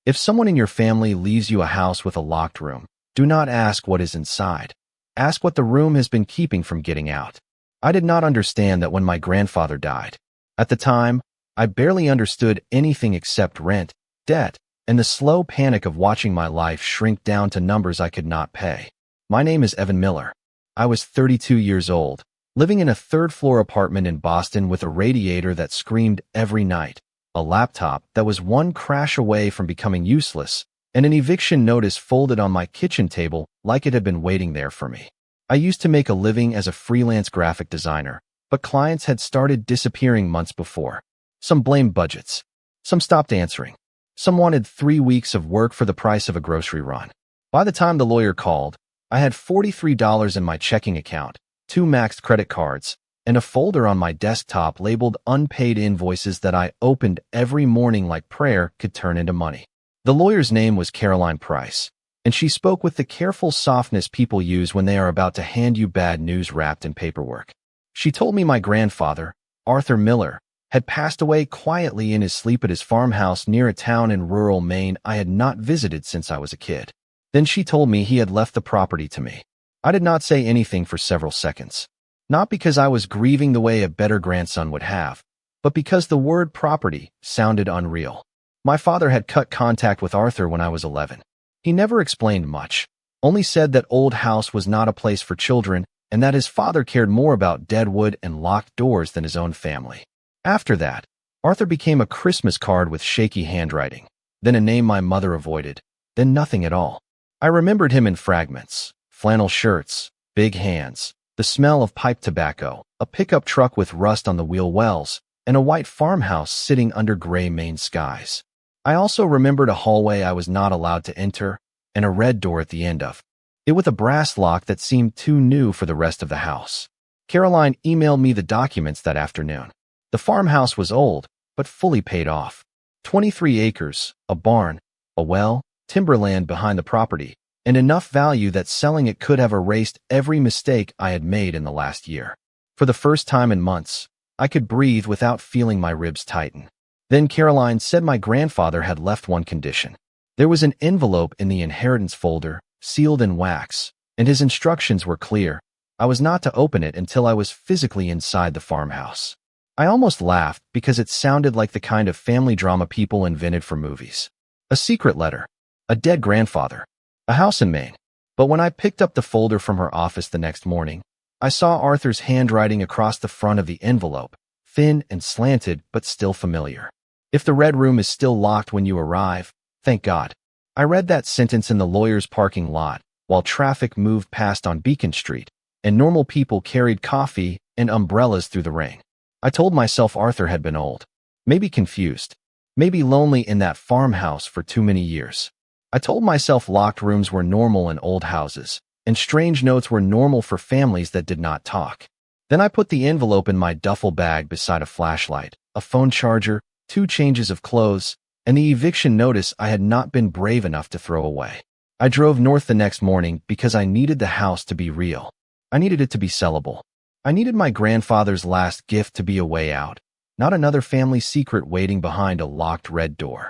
If someone in your family leaves you a house with a locked room, do not ask what is inside. Ask what the room has been keeping from getting out. I did not understand that when my grandfather died. At the time, I barely understood anything except rent, debt, and the slow panic of watching my life shrink down to numbers I could not pay. My name is Evan Miller. I was 32 years old, living in a third-floor apartment in Boston with a radiator that screamed every night, a laptop that was one crash away from becoming useless, and an eviction notice folded on my kitchen table like it had been waiting there for me. I used to make a living as a freelance graphic designer, but clients had started disappearing months before. Some blamed budgets. Some stopped answering. Some wanted 3 weeks of work for the price of a grocery run. By the time the lawyer called, I had $43 in my checking account, 2 maxed credit cards, and a folder on my desktop labeled unpaid invoices that I opened every morning like prayer could turn into money. The lawyer's name was Caroline Price, and she spoke with the careful softness people use when they are about to hand you bad news wrapped in paperwork. She told me my grandfather, Arthur Miller, had passed away quietly in his sleep at his farmhouse near a town in rural Maine I had not visited since I was a kid. Then she told me he had left the property to me. I did not say anything for several seconds. Not because I was grieving the way a better grandson would have, but because the word property sounded unreal. My father had cut contact with Arthur when I was 11. He never explained much, only said that old house was not a place for children and that his father cared more about dead wood and locked doors than his own family. After that, Arthur became a Christmas card with shaky handwriting, then a name my mother avoided, then nothing at all. I remembered him in fragments: flannel shirts, big hands, the smell of pipe tobacco, a pickup truck with rust on the wheel wells, and a white farmhouse sitting under gray Maine skies. I also remembered a hallway I was not allowed to enter, and a red door at the end of it with a brass lock that seemed too new for the rest of the house. Caroline emailed me the documents that afternoon. The farmhouse was old, but fully paid off. 23 acres, a barn, a well, timberland behind the property, and enough value that selling it could have erased every mistake I had made in the last year. For the first time in months, I could breathe without feeling my ribs tighten. Then Caroline said my grandfather had left one condition. There was an envelope in the inheritance folder, sealed in wax, and his instructions were clear. I was not to open it until I was physically inside the farmhouse. I almost laughed because it sounded like the kind of family drama people invented for movies. A secret letter, a dead grandfather, a house in Maine. But when I picked up the folder from her office the next morning, I saw Arthur's handwriting across the front of the envelope, thin and slanted but still familiar. If the red room is still locked when you arrive, thank God. I read that sentence in the lawyer's parking lot while traffic moved past on Beacon Street and normal people carried coffee and umbrellas through the rain. I told myself Arthur had been old, maybe confused, maybe lonely in that farmhouse for too many years. I told myself locked rooms were normal in old houses, and strange notes were normal for families that did not talk. Then I put the envelope in my duffel bag beside a flashlight, a phone charger, 2 changes of clothes, and the eviction notice I had not been brave enough to throw away. I drove north the next morning because I needed the house to be real. I needed it to be sellable. I needed my grandfather's last gift to be a way out, not another family secret waiting behind a locked red door.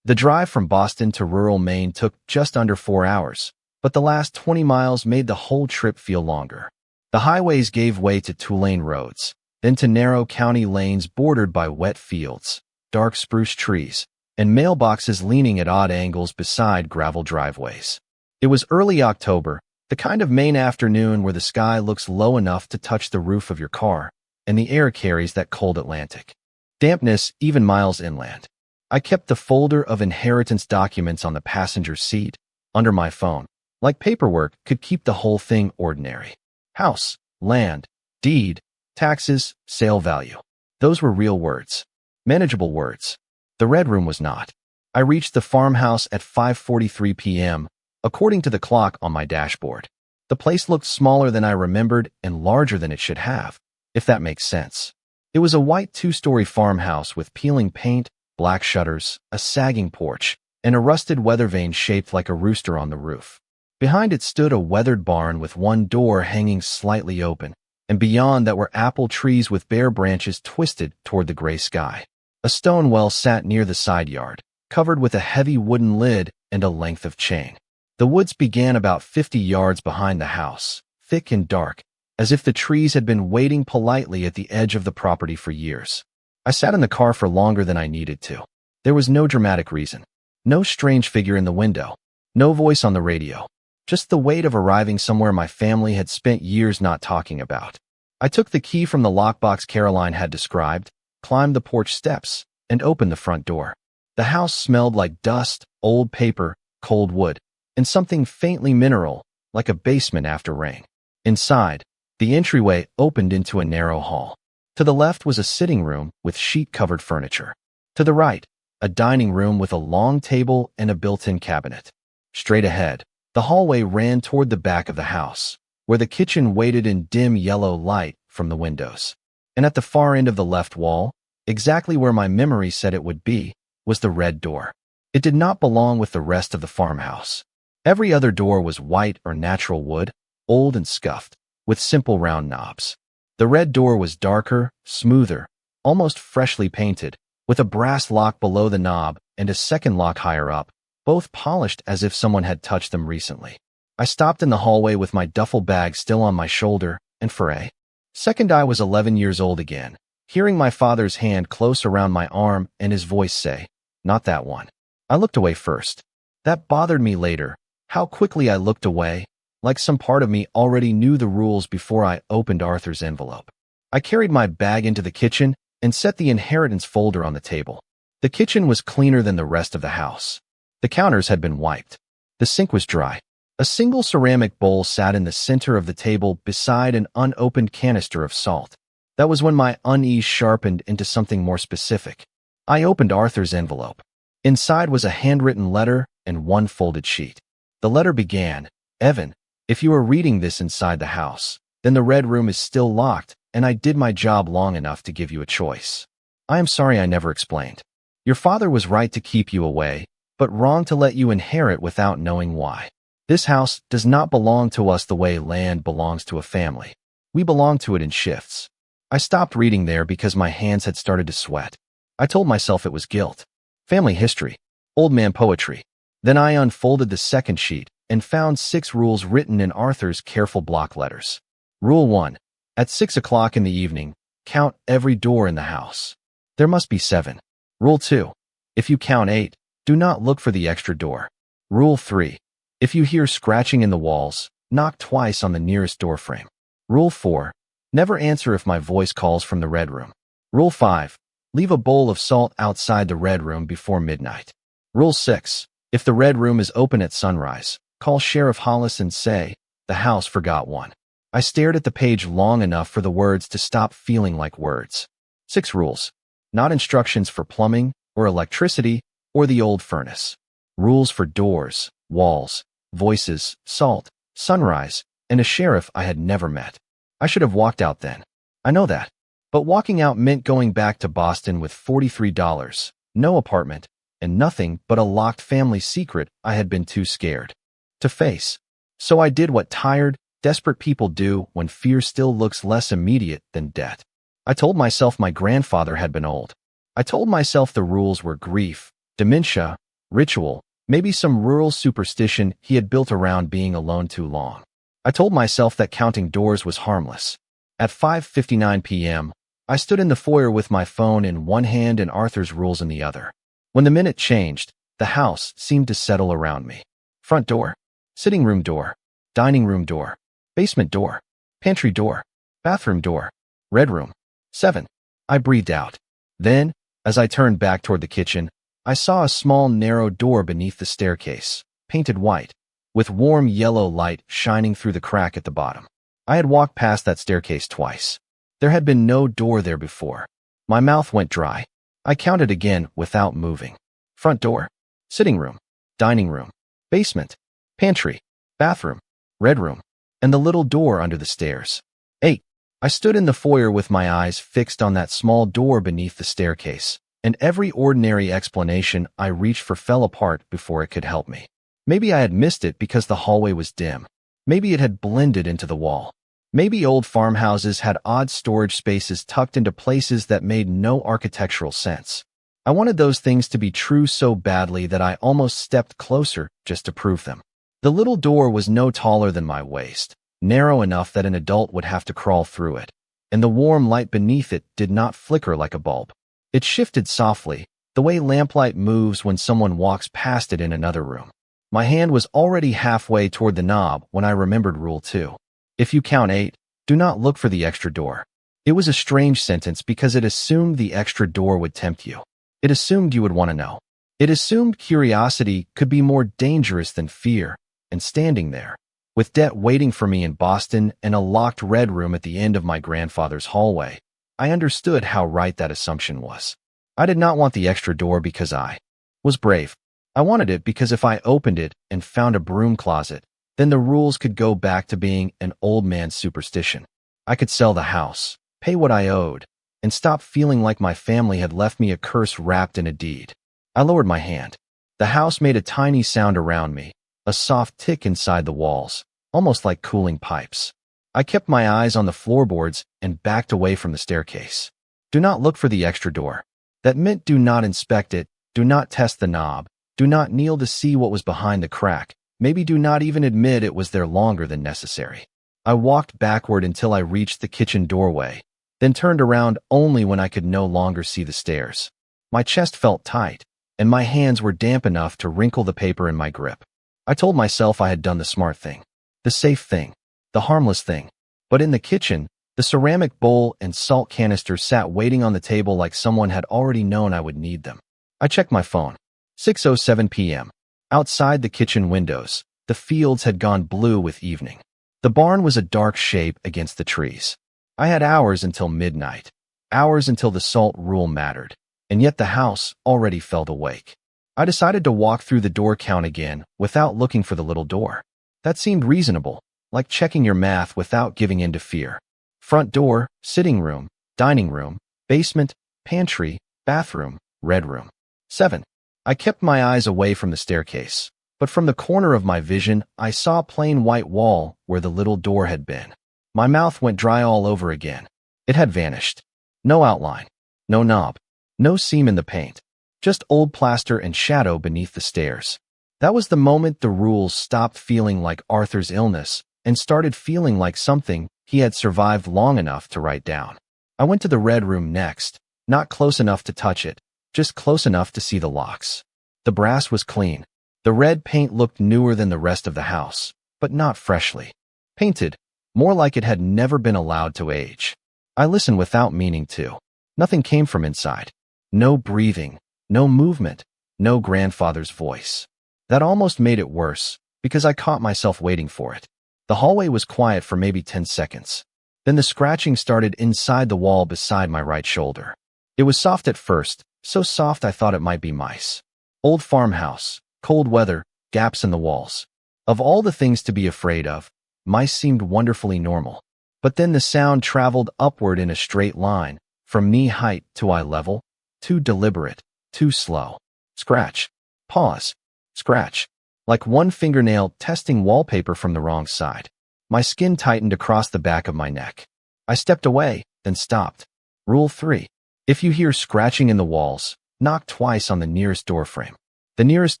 The drive from Boston to rural Maine took just under 4 hours, but the last 20 miles made the whole trip feel longer. The highways gave way to 2-lane roads, then to narrow county lanes bordered by wet fields, dark spruce trees, and mailboxes leaning at odd angles beside gravel driveways. It was early October, the kind of Maine afternoon where the sky looks low enough to touch the roof of your car, and the air carries that cold Atlantic dampness even miles inland. I kept the folder of inheritance documents on the passenger seat, under my phone. Like paperwork could keep the whole thing ordinary. House, land, deed, taxes, sale value. Those were real words. Manageable words. The red room was not. I reached the farmhouse at 5:43 p.m., according to the clock on my dashboard. The place looked smaller than I remembered and larger than it should have, if that makes sense. It was a white 2-story farmhouse with peeling paint, black shutters, a sagging porch, and a rusted weather vane shaped like a rooster on the roof. Behind it stood a weathered barn with one door hanging slightly open, and beyond that were apple trees with bare branches twisted toward the gray sky. A stone well sat near the side yard, covered with a heavy wooden lid and a length of chain. The woods began about 50 yards behind the house, thick and dark, as if the trees had been waiting politely at the edge of the property for years. I sat in the car for longer than I needed to. There was no dramatic reason. No strange figure in the window. No voice on the radio. Just the weight of arriving somewhere my family had spent years not talking about. I took the key from the lockbox Caroline had described, climbed the porch steps, and opened the front door. The house smelled like dust, old paper, cold wood, and something faintly mineral, like a basement after rain. Inside, the entryway opened into a narrow hall. To the left was a sitting room with sheet-covered furniture. To the right, a dining room with a long table and a built-in cabinet. Straight ahead, the hallway ran toward the back of the house, where the kitchen waited in dim yellow light from the windows. And at the far end of the left wall, exactly where my memory said it would be, was the red door. It did not belong with the rest of the farmhouse. Every other door was white or natural wood, old and scuffed, with simple round knobs. The red door was darker, smoother, almost freshly painted, with a brass lock below the knob and a second lock higher up, both polished as if someone had touched them recently. I stopped in the hallway with my duffel bag still on my shoulder, and for a second I was 11 years old again, hearing my father's hand close around my arm and his voice say, "Not that one." I looked away first. That bothered me later, how quickly I looked away, like some part of me already knew the rules before I opened Arthur's envelope. I carried my bag into the kitchen and set the inheritance folder on the table. The kitchen was cleaner than the rest of the house. The counters had been wiped. The sink was dry. A single ceramic bowl sat in the center of the table beside an unopened canister of salt. That was when my unease sharpened into something more specific. I opened Arthur's envelope. Inside was a handwritten letter and one folded sheet. The letter began, "Evan, if you are reading this inside the house, then the red room is still locked, and I did my job long enough to give you a choice. I am sorry I never explained. Your father was right to keep you away, but wrong to let you inherit without knowing why. This house does not belong to us the way land belongs to a family. We belong to it in shifts." I stopped reading there because my hands had started to sweat. I told myself it was guilt. Family history. Old man poetry. Then I unfolded the second sheet and found 6 rules written in Arthur's careful block letters. Rule 1. At 6 o'clock in the evening, count every door in the house. There must be 7. Rule 2. If you count 8, do not look for the extra door. Rule 3. If you hear scratching in the walls, knock twice on the nearest doorframe. Rule 4. Never answer if my voice calls from the red room. Rule 5. Leave a bowl of salt outside the red room before midnight. Rule 6. If the red room is open at sunrise, call Sheriff Hollis and say, "The house forgot one." I stared at the page long enough for the words to stop feeling like words. 6 rules. Not instructions for plumbing, or electricity, or the old furnace. Rules for doors, walls, voices, salt, sunrise, and a sheriff I had never met. I should have walked out then. I know that. But walking out meant going back to Boston with $43, no apartment, and nothing but a locked family secret I had been too scared to face. So I did what tired, desperate people do when fear still looks less immediate than death. I told myself my grandfather had been old. I told myself the rules were grief, dementia, ritual, maybe some rural superstition he had built around being alone too long. I told myself that counting doors was harmless. At 5:59 p.m., I stood in the foyer with my phone in one hand and Arthur's rules in the other. When the minute changed, the house seemed to settle around me. Front door, sitting room door, dining room door, basement door, pantry door, bathroom door, red room. 7. I breathed out. Then, as I turned back toward the kitchen, I saw a small narrow door beneath the staircase, painted white, with warm yellow light shining through the crack at the bottom. I had walked past that staircase twice. There had been no door there before. My mouth went dry. I counted again without moving. Front door, sitting room, dining room, basement, pantry, bathroom, red room, and the little door under the stairs. 8. I stood in the foyer with my eyes fixed on that small door beneath the staircase, and every ordinary explanation I reached for fell apart before it could help me. Maybe I had missed it because the hallway was dim. Maybe it had blended into the wall. Maybe old farmhouses had odd storage spaces tucked into places that made no architectural sense. I wanted those things to be true so badly that I almost stepped closer just to prove them. The little door was no taller than my waist, narrow enough that an adult would have to crawl through it, and the warm light beneath it did not flicker like a bulb. It shifted softly, the way lamplight moves when someone walks past it in another room. My hand was already halfway toward the knob when I remembered Rule 2. If you count 8, do not look for the extra door. It was a strange sentence because it assumed the extra door would tempt you. It assumed you would want to know. It assumed curiosity could be more dangerous than fear, and standing there, with debt waiting for me in Boston and a locked red room at the end of my grandfather's hallway, I understood how right that assumption was. I did not want the extra door because I was brave. I wanted it because if I opened it and found a broom closet, then the rules could go back to being an old man's superstition. I could sell the house, pay what I owed, and stop feeling like my family had left me a curse wrapped in a deed. I lowered my hand. The house made a tiny sound around me, a soft tick inside the walls, almost like cooling pipes. I kept my eyes on the floorboards and backed away from the staircase. Do not look for the extra door. That meant do not inspect it, do not test the knob, do not kneel to see what was behind the crack, maybe do not even admit it was there longer than necessary. I walked backward until I reached the kitchen doorway, then turned around only when I could no longer see the stairs. My chest felt tight, and my hands were damp enough to wrinkle the paper in my grip. I told myself I had done the smart thing, the safe thing, the harmless thing. But in the kitchen, the ceramic bowl and salt canister sat waiting on the table like someone had already known I would need them. I checked my phone. 6:07 p.m. Outside the kitchen windows, the fields had gone blue with evening. The barn was a dark shape against the trees. I had hours until midnight, hours until the salt rule mattered, and yet the house already felt awake. I decided to walk through the door count again without looking for the little door. That seemed reasonable, like checking your math without giving in to fear. Front door, sitting room, dining room, basement, pantry, bathroom, red room. 7. I kept my eyes away from the staircase, but from the corner of my vision, I saw a plain white wall where the little door had been. My mouth went dry all over again. It had vanished. No outline, no knob, no seam in the paint, just old plaster and shadow beneath the stairs. That was the moment the rules stopped feeling like Arthur's illness and started feeling like something he had survived long enough to write down. I went to the red room next, not close enough to touch it, just close enough to see the locks. The brass was clean. The red paint looked newer than the rest of the house, but not freshly painted, more like it had never been allowed to age. I listened without meaning to. Nothing came from inside. No breathing, no movement, no grandfather's voice. That almost made it worse, because I caught myself waiting for it. The hallway was quiet for maybe 10 seconds. Then the scratching started inside the wall beside my right shoulder. It was soft at first, so soft I thought it might be mice. Old farmhouse, cold weather, gaps in the walls. Of all the things to be afraid of, mice seemed wonderfully normal. But then the sound traveled upward in a straight line, from knee height to eye level, too deliberate, too slow. Scratch. Pause. Scratch. Like one fingernail testing wallpaper from the wrong side. My skin tightened across the back of my neck. I stepped away, then stopped. Rule 3. If you hear scratching in the walls, knock twice on the nearest doorframe. The nearest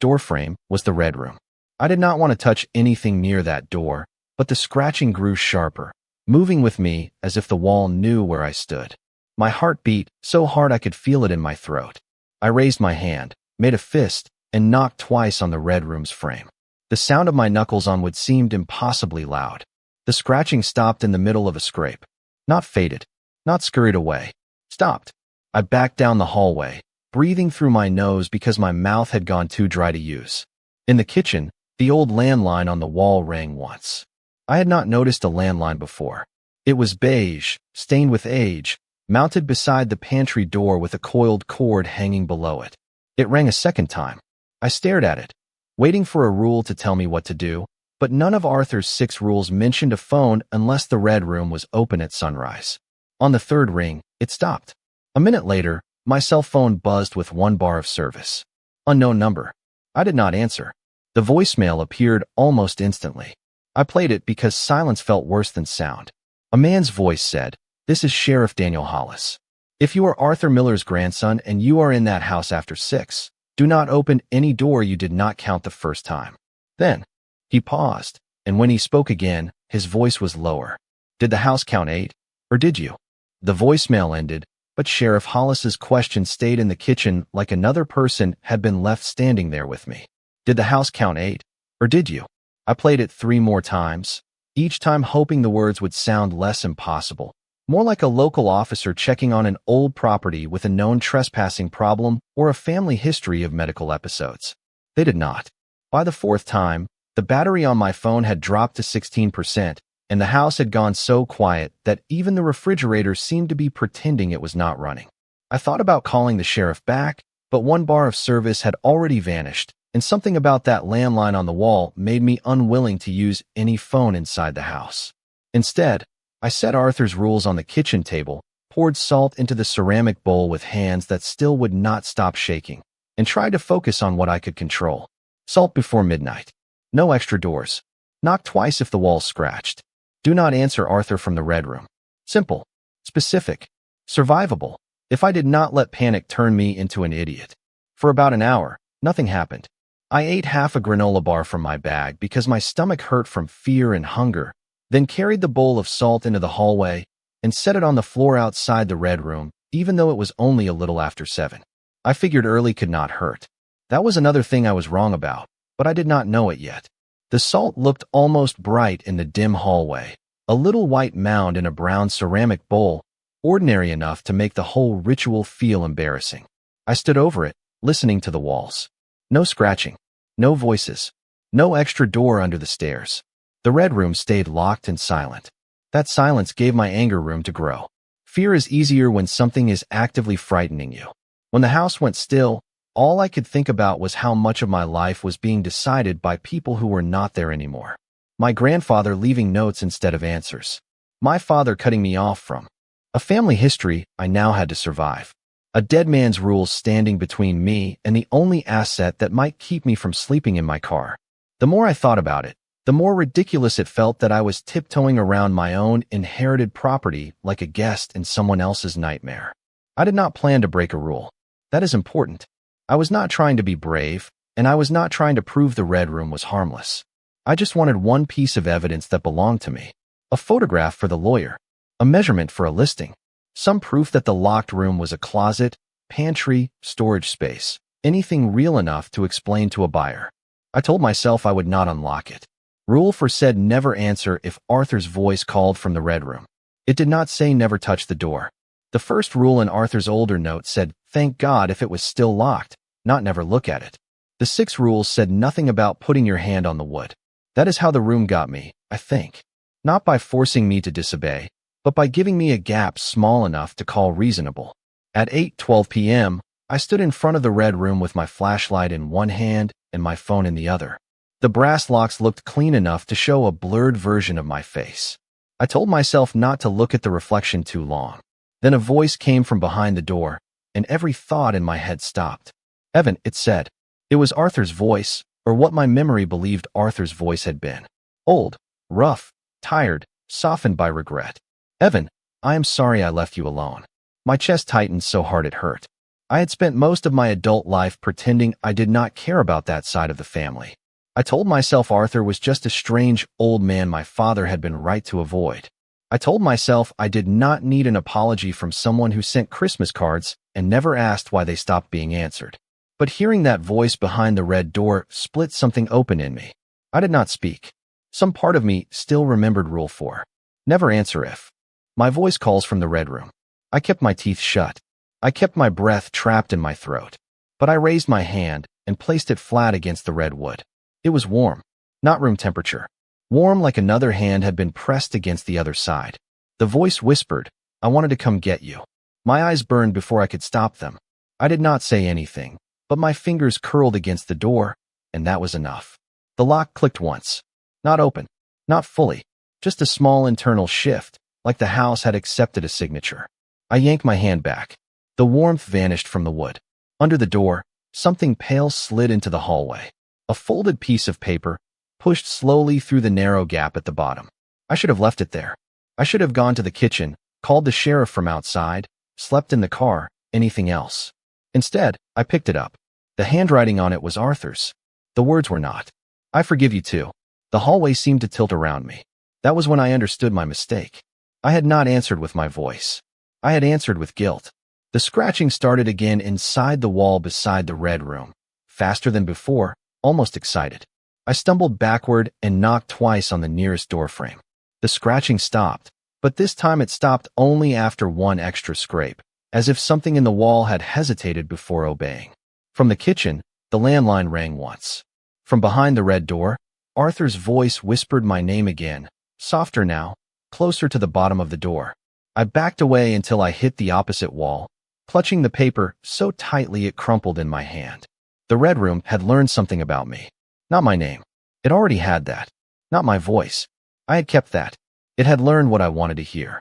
doorframe was the red room. I did not want to touch anything near that door, but the scratching grew sharper, moving with me as if the wall knew where I stood. My heart beat so hard I could feel it in my throat. I raised my hand, made a fist, and knocked twice on the red room's frame. The sound of my knuckles on wood seemed impossibly loud. The scratching stopped in the middle of a scrape. Not faded, not scurried away. Stopped. I backed down the hallway, breathing through my nose because my mouth had gone too dry to use. In the kitchen, the old landline on the wall rang once. I had not noticed a landline before. It was beige, stained with age, mounted beside the pantry door with a coiled cord hanging below it. It rang a second time. I stared at it, waiting for a rule to tell me what to do, but none of Arthur's 6 rules mentioned a phone unless the red room was open at sunrise. On the third ring, it stopped. A minute later, my cell phone buzzed with 1 bar of service. Unknown number. I did not answer. The voicemail appeared almost instantly. I played it because silence felt worse than sound. A man's voice said, "This is Sheriff Daniel Hollis." If you are Arthur Miller's grandson and you are in that house after 6, do not open any door you did not count the first time. Then, he paused, and when he spoke again, his voice was lower. Did the house count 8, or did you? The voicemail ended, but Sheriff Hollis's question stayed in the kitchen like another person had been left standing there with me. Did the house count 8, or did you? I played it 3 more times, each time hoping the words would sound less impossible, more like a local officer checking on an old property with a known trespassing problem or a family history of medical episodes. They did not. By the 4th time, the battery on my phone had dropped to 16%, and the house had gone so quiet that even the refrigerator seemed to be pretending it was not running. I thought about calling the sheriff back, but one bar of service had already vanished, and something about that landline on the wall made me unwilling to use any phone inside the house. Instead, I set Arthur's rules on the kitchen table, poured salt into the ceramic bowl with hands that still would not stop shaking, and tried to focus on what I could control. Salt before midnight. No extra doors. Knock twice if the wall's scratched. Do not answer Arthur from the red room. Simple. Specific. Survivable. If I did not let panic turn me into an idiot. For about an hour, nothing happened. I ate half a granola bar from my bag because my stomach hurt from fear and hunger, then carried the bowl of salt into the hallway and set it on the floor outside the red room, even though it was only a little after 7. I figured early could not hurt. That was another thing I was wrong about, but I did not know it yet. The salt looked almost bright in the dim hallway, a little white mound in a brown ceramic bowl, ordinary enough to make the whole ritual feel embarrassing. I stood over it, listening to the walls. No scratching, no voices, no extra door under the stairs. The red room stayed locked and silent. That silence gave my anger room to grow. Fear is easier when something is actively frightening you. When the house went still, all I could think about was how much of my life was being decided by people who were not there anymore. My grandfather leaving notes instead of answers. My father cutting me off from a family history I now had to survive. A dead man's rules standing between me and the only asset that might keep me from sleeping in my car. The more I thought about it, the more ridiculous it felt that I was tiptoeing around my own inherited property like a guest in someone else's nightmare. I did not plan to break a rule. That is important. I was not trying to be brave, and I was not trying to prove the red room was harmless. I just wanted one piece of evidence that belonged to me. A photograph for the lawyer. A measurement for a listing. Some proof that the locked room was a closet, pantry, storage space. Anything real enough to explain to a buyer. I told myself I would not unlock it. Rule 4 said never answer if Arthur's voice called from the red room. It did not say never touch the door. The first rule in Arthur's older note said, thank God if it was still locked, not never look at it. The 6th rule said nothing about putting your hand on the wood. That is how the room got me, I think. Not by forcing me to disobey, but by giving me a gap small enough to call reasonable. At 8:12 p.m., I stood in front of the red room with my flashlight in one hand and my phone in the other. The brass locks looked clean enough to show a blurred version of my face. I told myself not to look at the reflection too long. Then a voice came from behind the door, and every thought in my head stopped. Evan, it said. It was Arthur's voice, or what my memory believed Arthur's voice had been. Old, rough, tired, softened by regret. Evan, I am sorry I left you alone. My chest tightened so hard it hurt. I had spent most of my adult life pretending I did not care about that side of the family. I told myself Arthur was just a strange old man my father had been right to avoid. I told myself I did not need an apology from someone who sent Christmas cards and never asked why they stopped being answered. But hearing that voice behind the red door split something open in me. I did not speak. Some part of me still remembered Rule 4. Never answer if. My voice calls from the red room. I kept my teeth shut. I kept my breath trapped in my throat. But I raised my hand and placed it flat against the red wood. It was warm, not room temperature. Warm like another hand had been pressed against the other side. The voice whispered, I wanted to come get you. My eyes burned before I could stop them. I did not say anything, but my fingers curled against the door, and that was enough. The lock clicked once. Not open, not fully, just a small internal shift, like the house had accepted a signature. I yanked my hand back. The warmth vanished from the wood. Under the door, something pale slid into the hallway. A folded piece of paper, pushed slowly through the narrow gap at the bottom. I should have left it there. I should have gone to the kitchen, called the sheriff from outside, slept in the car, anything else. Instead, I picked it up. The handwriting on it was Arthur's. The words were not. I forgive you too. The hallway seemed to tilt around me. That was when I understood my mistake. I had not answered with my voice. I had answered with guilt. The scratching started again inside the wall beside the red room. Faster than before, almost excited. I stumbled backward and knocked twice on the nearest doorframe. The scratching stopped, but this time it stopped only after one extra scrape, as if something in the wall had hesitated before obeying. From the kitchen, the landline rang once. From behind the red door, Arthur's voice whispered my name again, softer now, closer to the bottom of the door. I backed away until I hit the opposite wall, clutching the paper so tightly it crumpled in my hand. The red room had learned something about me. Not my name. It already had that. Not my voice. I had kept that. It had learned what I wanted to hear.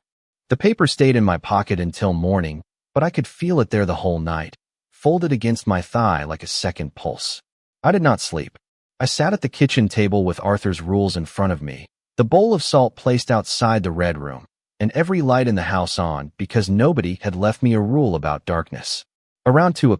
The paper stayed in my pocket until morning, but I could feel it there the whole night, folded against my thigh like a second pulse. I did not sleep. I sat at the kitchen table with Arthur's rules in front of me, the bowl of salt placed outside the red room, and every light in the house on because nobody had left me a rule about darkness. Around 2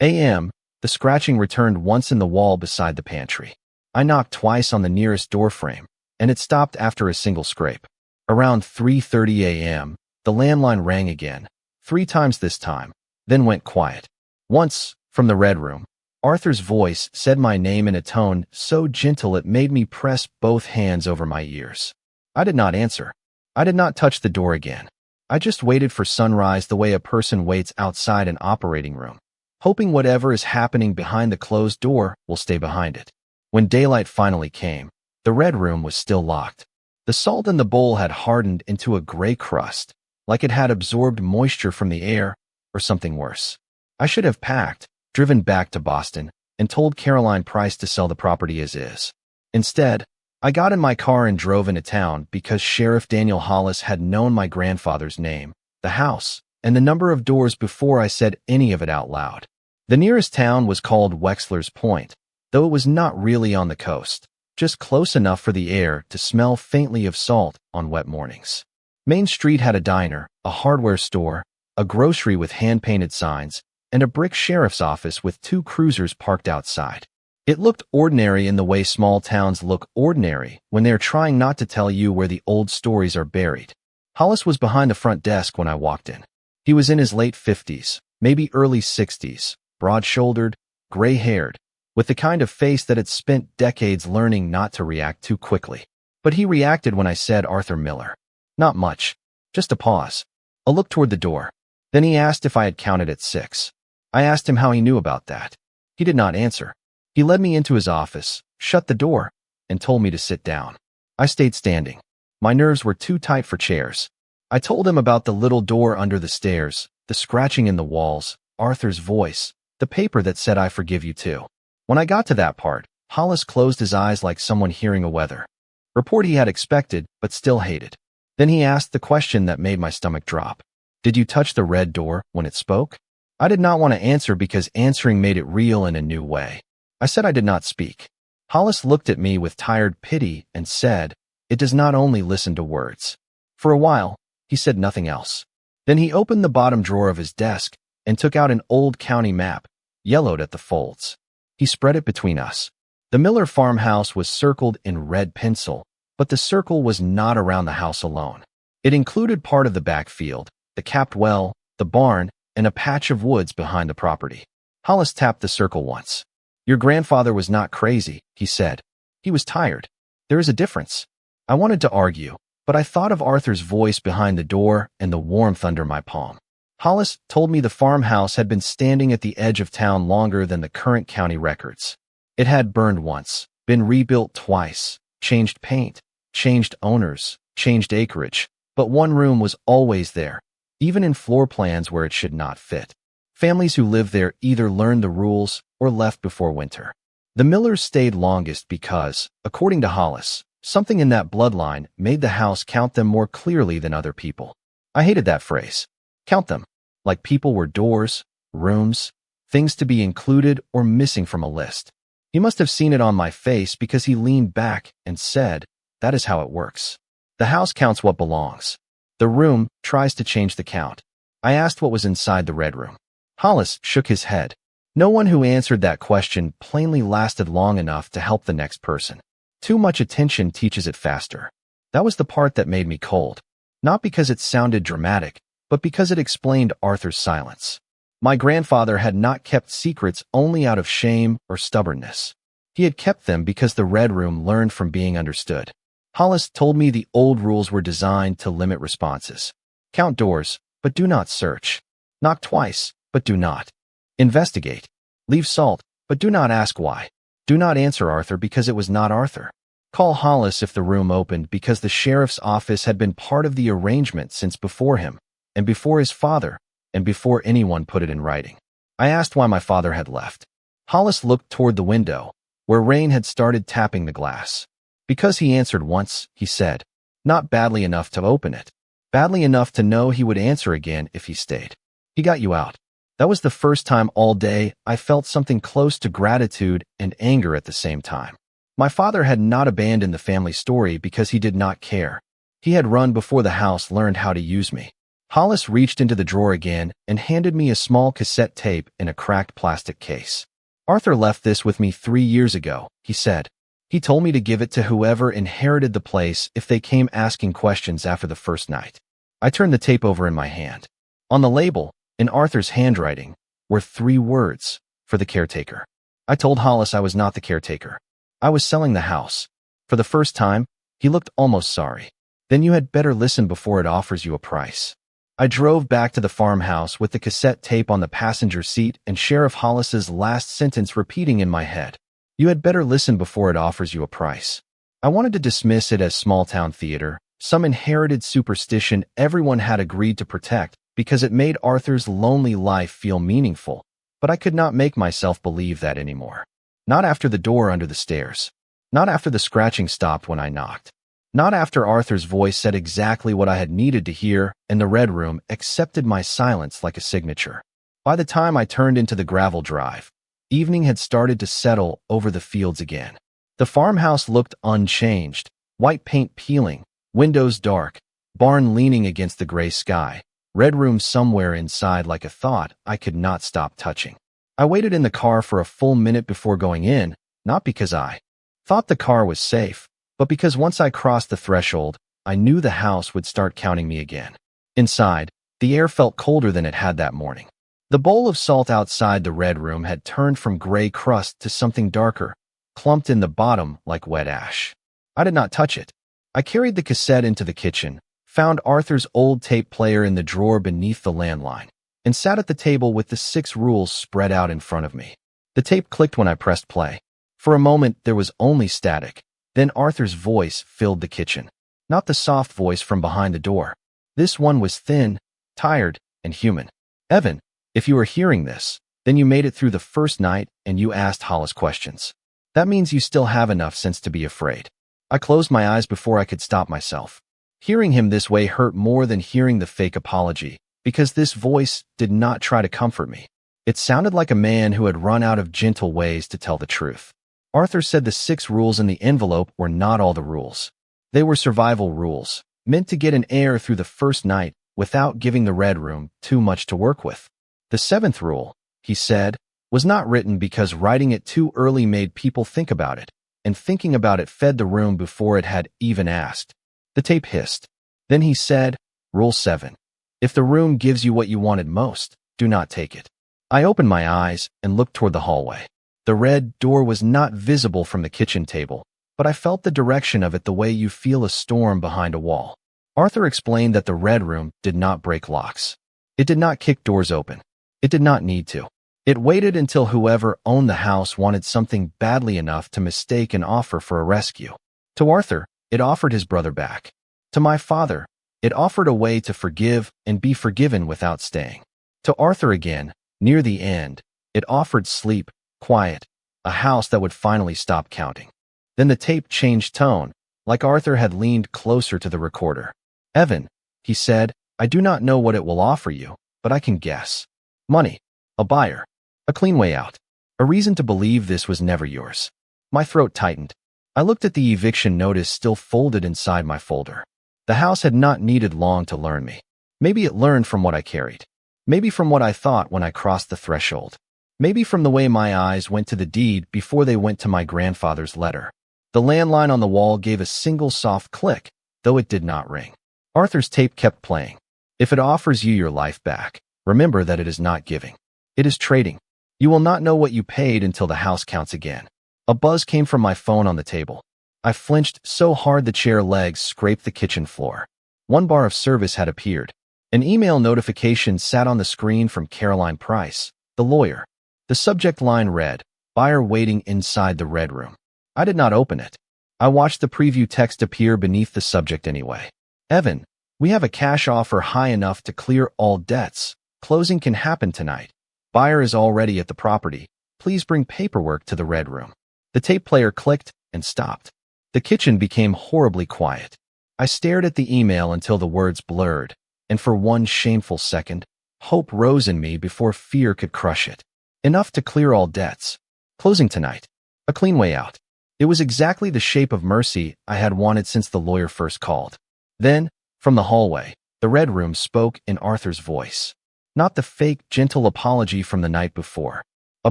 a.m., the scratching returned once in the wall beside the pantry. I knocked twice on the nearest doorframe, and it stopped after a single scrape. Around 3:30 a.m., the landline rang again, 3 times this time, then went quiet. Once, from the red room, Arthur's voice said my name in a tone so gentle it made me press both hands over my ears. I did not answer. I did not touch the door again. I just waited for sunrise the way a person waits outside an operating room, hoping whatever is happening behind the closed door will stay behind it. When daylight finally came, the red room was still locked. The salt in the bowl had hardened into a gray crust, like it had absorbed moisture from the air, or something worse. I should have packed, driven back to Boston, and told Caroline Price to sell the property as is. Instead, I got in my car and drove into town because Sheriff Daniel Hollis had known my grandfather's name, the house, and the number of doors before I said any of it out loud. The nearest town was called Wexler's Point, though it was not really on the coast, just close enough for the air to smell faintly of salt on wet mornings. Main Street had a diner, a hardware store, a grocery with hand-painted signs, and a brick sheriff's office with 2 cruisers parked outside. It looked ordinary in the way small towns look ordinary when they're trying not to tell you where the old stories are buried. Hollis was behind the front desk when I walked in. He was in his late 50s, maybe early 60s, broad-shouldered, gray-haired, with the kind of face that had spent decades learning not to react too quickly. But he reacted when I said Arthur Miller. Not much, just a pause, a look toward the door. Then he asked if I had counted at 6. I asked him how he knew about that. He did not answer. He led me into his office, shut the door, and told me to sit down. I stayed standing. My nerves were too tight for chairs. I told him about the little door under the stairs, the scratching in the walls, Arthur's voice, the paper that said I forgive you too. When I got to that part, Hollis closed his eyes like someone hearing a weather report he had expected but still hated. Then he asked the question that made my stomach drop. Did you touch the red door when it spoke? I did not want to answer because answering made it real in a new way. I said I did not speak. Hollis looked at me with tired pity and said, "It does not only listen to words." For a while, he said nothing else. Then he opened the bottom drawer of his desk and took out an old county map, yellowed at the folds. He spread it between us. The Miller farmhouse was circled in red pencil, but the circle was not around the house alone. It included part of the backfield, the capped well, the barn, and a patch of woods behind the property. Hollis tapped the circle once. Your grandfather was not crazy, he said. He was tired. There is a difference. I wanted to argue, but I thought of Arthur's voice behind the door and the warmth under my palm. Hollis told me the farmhouse had been standing at the edge of town longer than the current county records. It had burned once, been rebuilt twice, changed paint, changed owners, changed acreage, but one room was always there, even in floor plans where it should not fit. Families who lived there either learned the rules or left before winter. The Millers stayed longest because, according to Hollis, something in that bloodline made the house count them more clearly than other people. I hated that phrase. Count them. Like people were doors, rooms, things to be included or missing from a list. He must have seen it on my face because he leaned back and said, "That is how it works. The house counts what belongs. The room tries to change the count." I asked what was inside the red room. Hollis shook his head. No one who answered that question plainly lasted long enough to help the next person. Too much attention teaches it faster. That was the part that made me cold. Not because it sounded dramatic, but because it explained Arthur's silence. My grandfather had not kept secrets only out of shame or stubbornness. He had kept them because the Red Room learned from being understood. Hollis told me the old rules were designed to limit responses. Count doors, but do not search. Knock twice, but do not investigate. Leave salt, but do not ask why. Do not answer Arthur because it was not Arthur. Call Hollis if the room opened because the sheriff's office had been part of the arrangement since before him, and before his father, and before anyone put it in writing. I asked why my father had left. Hollis looked toward the window, where rain had started tapping the glass. Because he answered once, he said, not badly enough to open it. Badly enough to know he would answer again if he stayed. He got you out. That was the first time all day I felt something close to gratitude and anger at the same time. My father had not abandoned the family story because he did not care. He had run before the house learned how to use me. Hollis reached into the drawer again and handed me a small cassette tape in a cracked plastic case. Arthur left this with me 3 years ago, he said. He told me to give it to whoever inherited the place if they came asking questions after the first night. I turned the tape over in my hand. On the label, in Arthur's handwriting, were 3 words, for the caretaker. I told Hollis I was not the caretaker. I was selling the house. For the first time, he looked almost sorry. Then you had better listen before it offers you a price. I drove back to the farmhouse with the cassette tape on the passenger seat and Sheriff Hollis's last sentence repeating in my head. You had better listen before it offers you a price. I wanted to dismiss it as small-town theater, some inherited superstition everyone had agreed to protect because it made Arthur's lonely life feel meaningful, but I could not make myself believe that anymore. Not after the door under the stairs. Not after the scratching stopped when I knocked. Not after Arthur's voice said exactly what I had needed to hear and the Red Room accepted my silence like a signature. By the time I turned into the gravel drive, evening had started to settle over the fields again. The farmhouse looked unchanged, white paint peeling, windows dark, barn leaning against the gray sky, Red Room somewhere inside like a thought I could not stop touching. I waited in the car for a full minute before going in, not because I thought the car was safe, but because once I crossed the threshold, I knew the house would start counting me again. Inside, the air felt colder than it had that morning. The bowl of salt outside the Red Room had turned from gray crust to something darker, clumped in the bottom like wet ash. I did not touch it. I carried the cassette into the kitchen, found Arthur's old tape player in the drawer beneath the landline, and sat at the table with the 6 rules spread out in front of me. The tape clicked when I pressed play. For a moment, there was only static. Then Arthur's voice filled the kitchen. Not the soft voice from behind the door. This one was thin, tired, and human. Evan, if you are hearing this, then you made it through the first night and you asked Hollis questions. That means you still have enough sense to be afraid. I closed my eyes before I could stop myself. Hearing him this way hurt more than hearing the fake apology, because this voice did not try to comfort me. It sounded like a man who had run out of gentle ways to tell the truth. Arthur said the 6 rules in the envelope were not all the rules. They were survival rules, meant to get an air through the first night without giving the Red Room too much to work with. The 7th rule, he said, was not written because writing it too early made people think about it, and thinking about it fed the room before it had even asked. The tape hissed. Then he said, Rule 7. If the room gives you what you wanted most, do not take it. I opened my eyes and looked toward the hallway. The red door was not visible from the kitchen table, but I felt the direction of it the way you feel a storm behind a wall. Arthur explained that the Red Room did not break locks. It did not kick doors open. It did not need to. It waited until whoever owned the house wanted something badly enough to mistake an offer for a rescue. To Arthur, it offered his brother back. To my father, it offered a way to forgive and be forgiven without staying. To Arthur again, near the end, it offered sleep, quiet, a house that would finally stop counting. Then the tape changed tone, like Arthur had leaned closer to the recorder. Evan, he said, I do not know what it will offer you, but I can guess. Money, a buyer, a clean way out, a reason to believe this was never yours. My throat tightened. I looked at the eviction notice still folded inside my folder. The house had not needed long to learn me. Maybe it learned from what I carried. Maybe from what I thought when I crossed the threshold. Maybe from the way my eyes went to the deed before they went to my grandfather's letter. The landline on the wall gave a single soft click, though it did not ring. Arthur's tape kept playing. If it offers you your life back, remember that it is not giving. It is trading. You will not know what you paid until the house counts again. A buzz came from my phone on the table. I flinched so hard the chair legs scraped the kitchen floor. One bar of service had appeared. An email notification sat on the screen from Caroline Price, the lawyer. The subject line read, "Buyer waiting inside the red room." I did not open it. I watched the preview text appear beneath the subject anyway. "Evan, we have a cash offer high enough to clear all debts. Closing can happen tonight. Buyer is already at the property. Please bring paperwork to the red room." The tape player clicked and stopped. The kitchen became horribly quiet. I stared at the email until the words blurred, and for one shameful second, hope rose in me before fear could crush it. Enough to clear all debts. Closing tonight. A clean way out. It was exactly the shape of mercy I had wanted since the lawyer first called. Then, from the hallway, the red room spoke in Arthur's voice. Not the fake, gentle apology from the night before. A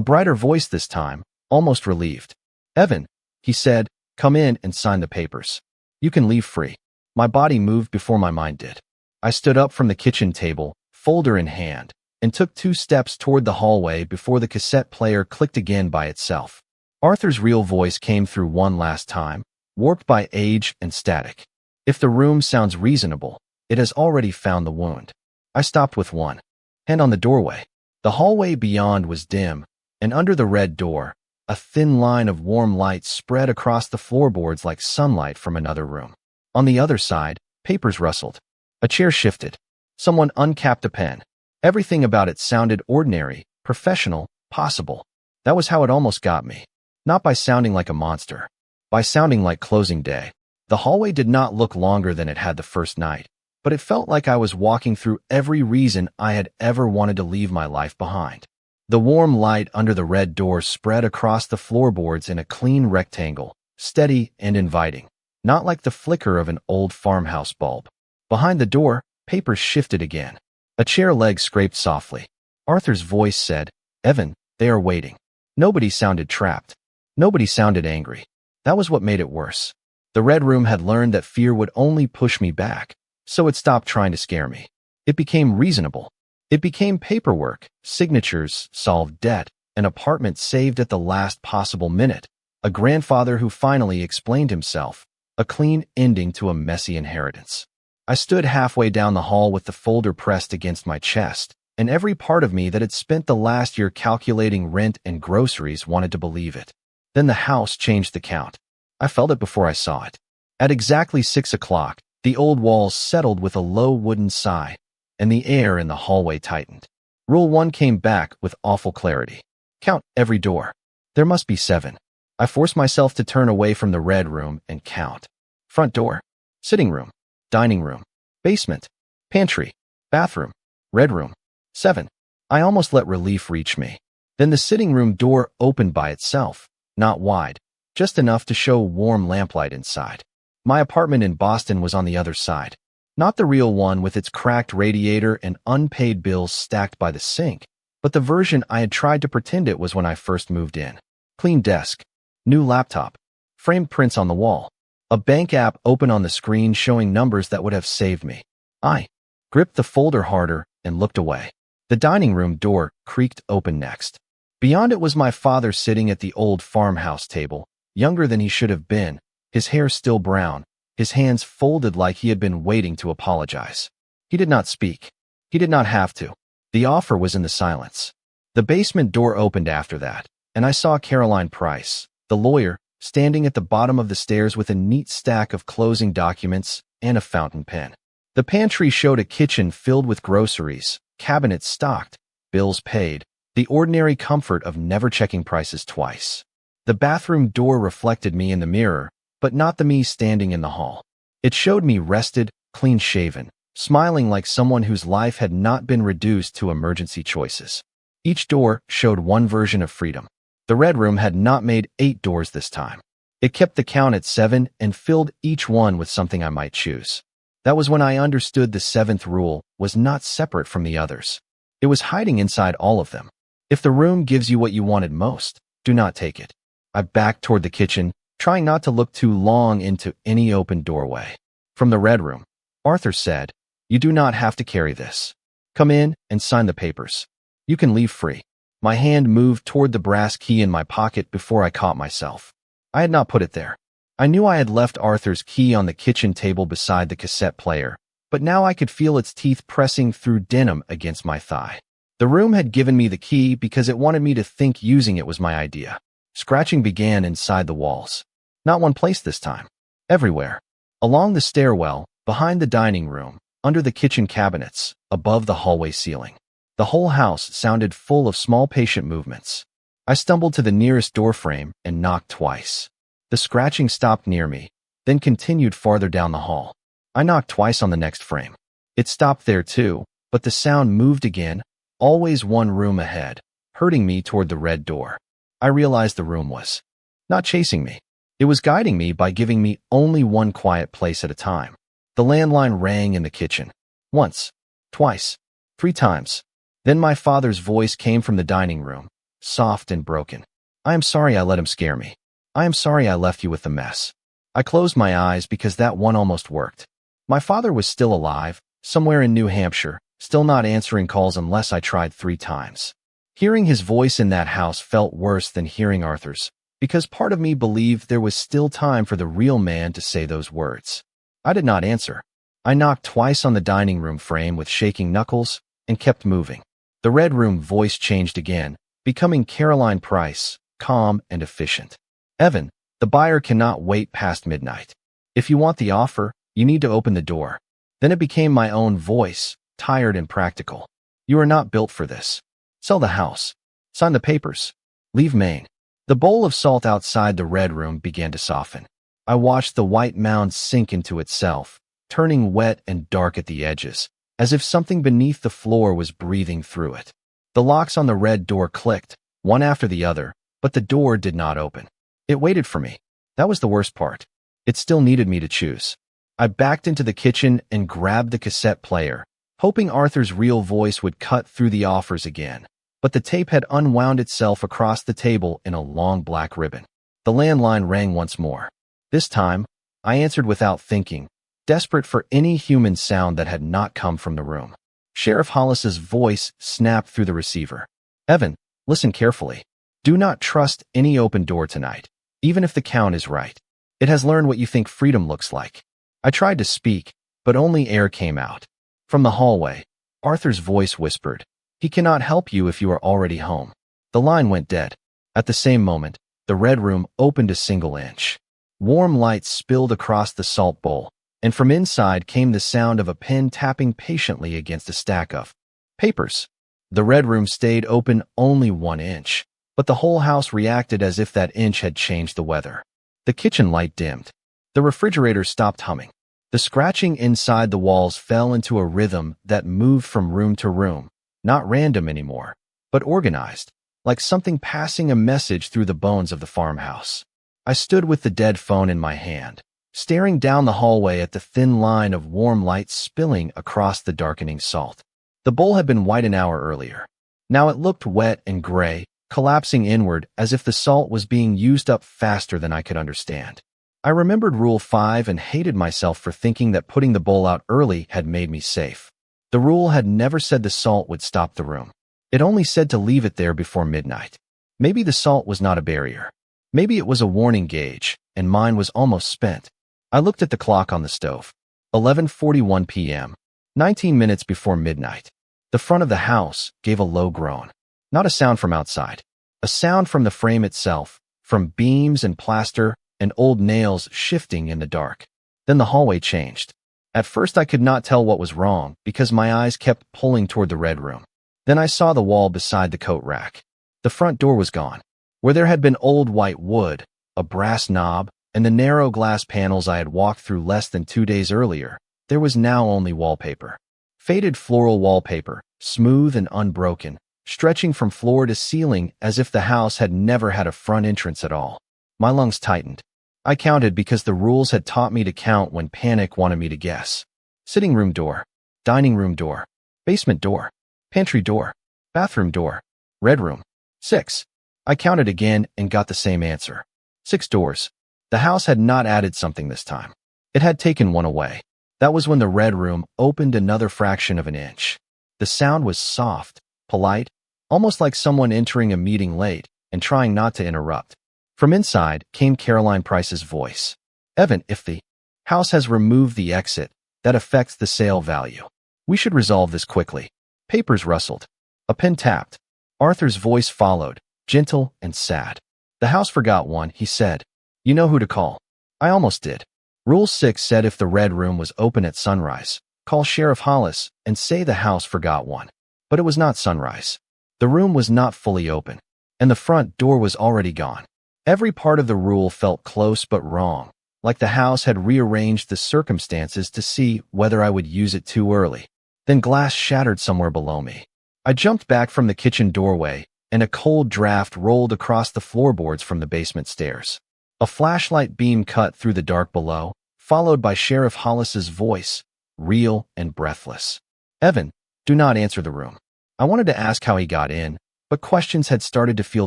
brighter voice this time, almost relieved. "Evan," he said, "come in and sign the papers. You can leave free." My body moved before my mind did. I stood up from the kitchen table, folder in hand, and took 2 steps toward the hallway before the cassette player clicked again by itself. Arthur's real voice came through one last time, warped by age and static. "If the room sounds reasonable, it has already found the wound." I stopped with one hand on the doorway. The hallway beyond was dim, and under the red door, a thin line of warm light spread across the floorboards like sunlight from another room. On the other side, papers rustled. A chair shifted. Someone uncapped a pen. Everything about it sounded ordinary, professional, possible. That was how it almost got me. Not by sounding like a monster. By sounding like closing day. The hallway did not look longer than it had the first night, but it felt like I was walking through every reason I had ever wanted to leave my life behind. The warm light under the red door spread across the floorboards in a clean rectangle, steady and inviting, not like the flicker of an old farmhouse bulb. Behind the door, papers shifted again. A chair leg scraped softly. Arthur's voice said, "Evan, they are waiting." Nobody sounded trapped. Nobody sounded angry. That was what made it worse. The red room had learned that fear would only push me back, so it stopped trying to scare me. It became reasonable. It became paperwork, signatures, solved debt, an apartment saved at the last possible minute, a grandfather who finally explained himself, a clean ending to a messy inheritance. I stood halfway down the hall with the folder pressed against my chest, and every part of me that had spent the last year calculating rent and groceries wanted to believe it. Then the house changed the count. I felt it before I saw it. At exactly 6 o'clock, the old walls settled with a low wooden sigh, and the air in the hallway tightened. Rule 1 came back with awful clarity. Count every door. There must be 7. I forced myself to turn away from the red room and count. Front door, sitting room, dining room, basement, pantry, bathroom, red room, 7. I almost let relief reach me. Then the sitting room door opened by itself, not wide, just enough to show warm lamplight inside. My apartment in Boston was on the other side. Not the real one with its cracked radiator and unpaid bills stacked by the sink, but the version I had tried to pretend it was when I first moved in. Clean desk, new laptop, framed prints on the wall, a bank app open on the screen showing numbers that would have saved me. I gripped the folder harder and looked away. The dining room door creaked open next. Beyond it was my father sitting at the old farmhouse table, younger than he should have been, his hair still brown, his hands folded like he had been waiting to apologize. He did not speak. He did not have to. The offer was in the silence. The basement door opened after that, and I saw Caroline Price, the lawyer, standing at the bottom of the stairs with a neat stack of closing documents and a fountain pen. The pantry showed a kitchen filled with groceries, cabinets stocked, bills paid, the ordinary comfort of never checking prices twice. The bathroom door reflected me in the mirror, but not the me standing in the hall. It showed me rested, clean-shaven, smiling like someone whose life had not been reduced to emergency choices. Each door showed one version of freedom. The red room had not made 8 doors this time. It kept the count at 7 and filled each one with something I might choose. That was when I understood the 7th rule was not separate from the others. It was hiding inside all of them. If the room gives you what you wanted most, do not take it. I backed toward the kitchen, trying not to look too long into any open doorway. From the red room, Arthur said, "You do not have to carry this. Come in and sign the papers. You can leave free." My hand moved toward the brass key in my pocket before I caught myself. I had not put it there. I knew I had left Arthur's key on the kitchen table beside the cassette player, but now I could feel its teeth pressing through denim against my thigh. The room had given me the key because it wanted me to think using it was my idea. Scratching began inside the walls. Not one place this time. Everywhere. Along the stairwell, behind the dining room, under the kitchen cabinets, above the hallway ceiling. The whole house sounded full of small patient movements. I stumbled to the nearest doorframe and knocked twice. The scratching stopped near me, then continued farther down the hall. I knocked twice on the next frame. It stopped there too, but the sound moved again, always one room ahead, herding me toward the red door. I realized the room was not chasing me. It was guiding me by giving me only one quiet place at a time. The landline rang in the kitchen. Once, twice, 3 times. Then my father's voice came from the dining room, soft and broken. "I am sorry I let him scare me. I am sorry I left you with the mess." I closed my eyes because that one almost worked. My father was still alive, somewhere in New Hampshire, still not answering calls unless I tried 3 times. Hearing his voice in that house felt worse than hearing Arthur's, because part of me believed there was still time for the real man to say those words. I did not answer. I knocked twice on the dining room frame with shaking knuckles and kept moving. The red room voice changed again, becoming Caroline Price, calm and efficient. "Evan, the buyer cannot wait past midnight. If you want the offer, you need to open the door." Then it became my own voice, tired and practical. "You are not built for this. Sell the house. Sign the papers. Leave Maine." The bowl of salt outside the red room began to soften. I watched the white mound sink into itself, turning wet and dark at the edges, as if something beneath the floor was breathing through it. The locks on the red door clicked, one after the other, but the door did not open. It waited for me. That was the worst part. It still needed me to choose. I backed into the kitchen and grabbed the cassette player, hoping Arthur's real voice would cut through the offers again. But the tape had unwound itself across the table in a long black ribbon. The landline rang once more. This time, I answered without thinking, desperate for any human sound that had not come from the room. Sheriff Hollis's voice snapped through the receiver. "Evan, listen carefully. Do not trust any open door tonight, even if the count is right. It has learned what you think freedom looks like." I tried to speak, but only air came out. From the hallway, Arthur's voice whispered, "He cannot help you if you are already home." The line went dead. At the same moment, the red room opened a single inch. Warm light spilled across the salt bowl, and from inside came the sound of a pen tapping patiently against a stack of papers. The red room stayed open only 1 inch, but the whole house reacted as if that inch had changed the weather. The kitchen light dimmed. The refrigerator stopped humming. The scratching inside the walls fell into a rhythm that moved from room to room, not random anymore, but organized, like something passing a message through the bones of the farmhouse. I stood with the dead phone in my hand, staring down the hallway at the thin line of warm light spilling across the darkening salt. The bowl had been white an hour earlier. Now it looked wet and gray, collapsing inward as if the salt was being used up faster than I could understand. I remembered Rule 5 and hated myself for thinking that putting the bowl out early had made me safe. The rule had never said the salt would stop the room. It only said to leave it there before midnight. Maybe the salt was not a barrier. Maybe it was a warning gauge, and mine was almost spent. I looked at the clock on the stove. 11:41 p.m., 19 minutes before midnight. The front of the house gave a low groan. Not a sound from outside. A sound from the frame itself, from beams and plaster and old nails shifting in the dark. Then the hallway changed. At first I could not tell what was wrong because my eyes kept pulling toward the red room. Then I saw the wall beside the coat rack. The front door was gone. Where there had been old white wood, a brass knob, and the narrow glass panels I had walked through less than 2 days earlier, there was now only wallpaper. Faded floral wallpaper, smooth and unbroken, stretching from floor to ceiling as if the house had never had a front entrance at all. My lungs tightened. I counted because the rules had taught me to count when panic wanted me to guess. Sitting room door, dining room door, basement door, pantry door, bathroom door, red room. 6. I counted again and got the same answer. 6 doors. The house had not added something this time. It had taken one away. That was when the red room opened another fraction of an inch. The sound was soft, polite, almost like someone entering a meeting late and trying not to interrupt. From inside came Caroline Price's voice. Evan, if the house has removed the exit, that affects the sale value. We should resolve this quickly. Papers rustled. A pen tapped. Arthur's voice followed, gentle and sad. The house forgot one, he said. You know who to call. I almost did. Rule 6 said if the red room was open at sunrise, call Sheriff Hollis and say the house forgot one. But it was not sunrise. The room was not fully open, and the front door was already gone. Every part of the rule felt close but wrong, like the house had rearranged the circumstances to see whether I would use it too early. Then glass shattered somewhere below me. I jumped back from the kitchen doorway, and a cold draft rolled across the floorboards from the basement stairs. A flashlight beam cut through the dark below, followed by Sheriff Hollis's voice, real and breathless. Evan, do not answer the room. I wanted to ask how he got in, but questions had started to feel